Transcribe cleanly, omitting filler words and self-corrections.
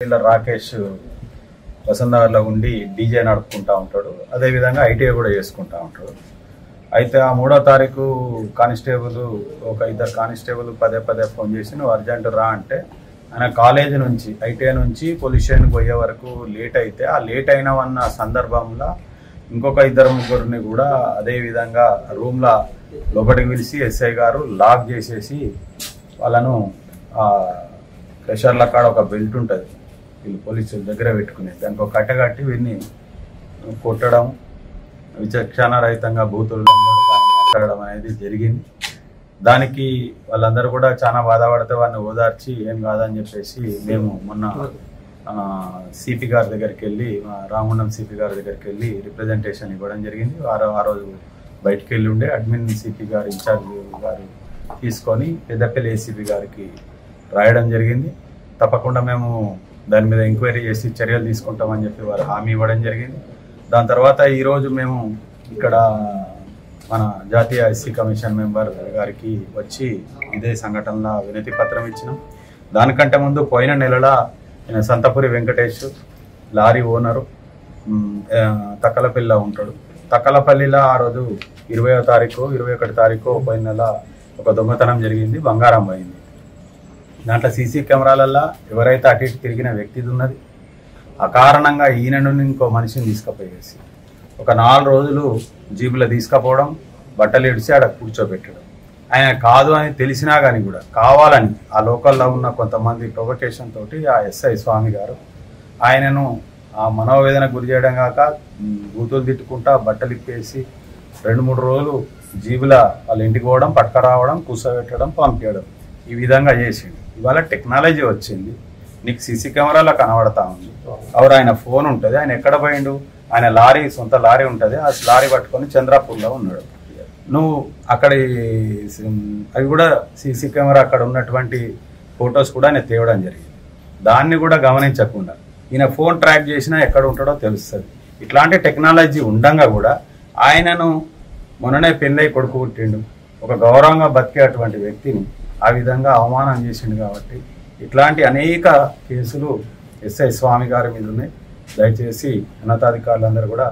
రాకేష్ వసంతనగర్లో ఉండి డీజే నడుపుకుంటా ఉంటాడు. అదేవిధంగా ఐటీఐ కూడా చేసుకుంటా ఉంటాడు. అయితే ఆ 3వ తారీఖు కానిస్టేబుల్ ఒక ఇద్దరు కానిస్టేబుల్ పదే ఫోన్ చేసి నువ్వు అర్జెంట్ రా అంటే ఆయన కాలేజీ నుంచి ఐటీఐ నుంచి పోలీస్ స్టేషన్కి పోయే వరకు లేట్ అయితే ఆ లేట్ అయినవన్న సందర్భంలో ఇంకొక ఇద్దరు ముగ్గురిని కూడా అదేవిధంగా రూమ్లో లోపలికి పిలిచి ఎస్ఐ గారు లాక్ చేసేసి వాళ్ళను ప్రెషర్ల కాడ ఒక బెల్ట్ ఉంటుంది వీళ్ళు పోలీసుల దగ్గర పెట్టుకునేది దానికి ఒక కట్ట కట్టి వీరిని కొట్టడం విచక్షణారహితంగా బూతులు మాట్లాడడం అనేది జరిగింది. దానికి వాళ్ళందరూ కూడా చాలా బాధపడితే వారిని ఓదార్చి ఏం కాదని చెప్పేసి మేము మొన్న సిపి గారి దగ్గరికి వెళ్ళి రామగుండం సిపి గారి దగ్గరికి వెళ్ళి రిప్రజెంటేషన్ ఇవ్వడం జరిగింది. ఆ రోజు బయటికి వెళ్ళి ఉండే అడ్మిన్ సిపి గారు ఇన్ఛార్జ్ గారు తీసుకొని పెద్దపల్లి ఏసీపీ గారికి రాయడం జరిగింది. తప్పకుండా మేము దాని మీద ఎంక్వైరీ చేసి చర్యలు తీసుకుంటామని చెప్పి వారు హామీ ఇవ్వడం జరిగింది. దాని తర్వాత ఈరోజు మేము ఇక్కడ మన జాతీయ ఎస్సీ కమిషన్ మెంబర్ గారికి వచ్చి ఇదే సంఘటనలో వినతి పత్రం ఇచ్చినాం. దానికంటే ముందు పోయిన నెలలో సంతపురి వెంకటేష్ లారీ ఓనరు తక్కలపల్లిలో ఉంటాడు. తక్కలపల్లిలో ఆ రోజు 20వ తారీఖు 21 తారీఖు పోయిన నెల ఒక దొంగతనం జరిగింది, బంగారం పోయింది. దాంట్లో సీసీ కెమెరాలల్లో ఎవరైతే అటు ఇటు తిరిగిన వ్యక్తిది ఉన్నది. ఆ కారణంగా ఈయన నుండి ఇంకో మనిషిని తీసుకుపోయేసి ఒక 4 రోజులు జీబులో తీసుకుపోవడం, బట్టలు ఇడిచి ఆడ కూర్చోబెట్టడం. ఆయన కాదు అని తెలిసినా కానీ కూడా కావాలని ఆ లోకల్లో ఉన్న కొంతమంది ప్రొవకేషన్ తోటి ఆ ఎస్ఐ స్వామి గారు ఆయనను ఆ మనోవేదన గురి చేయడం కాక బూతులు తిట్టుకుంటా బట్టలు ఇప్పేసి 2-3 రోజులు జీబుల వాళ్ళ ఇంటికి పోవడం, పట్టుకరావడం, కూర్చోబెట్టడం, పంపించడం ఈ విధంగా చేసిండు. ఇవాళ టెక్నాలజీ వచ్చింది, నీకు సీసీ కెమెరాలో కనబడతా ఉంది. ఎవరు ఆయన ఫోన్ ఉంటుంది, ఆయన ఎక్కడ పోయిండు, ఆయన లారీ సొంత లారీ ఉంటుంది, ఆ లారీ పట్టుకొని చంద్రాపూర్లో ఉన్నాడు. నువ్వు అక్కడ అవి కూడా సీసీ కెమెరా అక్కడ ఉన్నటువంటి ఫొటోస్ కూడా ఆయన తేవడం జరిగింది. దాన్ని కూడా గమనించకుండా ఈయన ఫోన్ ట్రాక్ చేసినా ఎక్కడ ఉంటాడో తెలుస్తుంది. ఇట్లాంటి టెక్నాలజీ ఉండంగా కూడా ఆయనను మొన్ననే పెళ్ళై కొడుకు పుట్టిండు, ఒక గౌరవంగా బతికే అటువంటి వ్యక్తిని ఆ విధంగా అవమానం చేసిండు. కాబట్టి ఇట్లాంటి అనేక కేసులు ఎస్ఐ స్వామి గారి మీద ఉన్నాయి. దయచేసి ఉన్నతాధికారులందరూ కూడా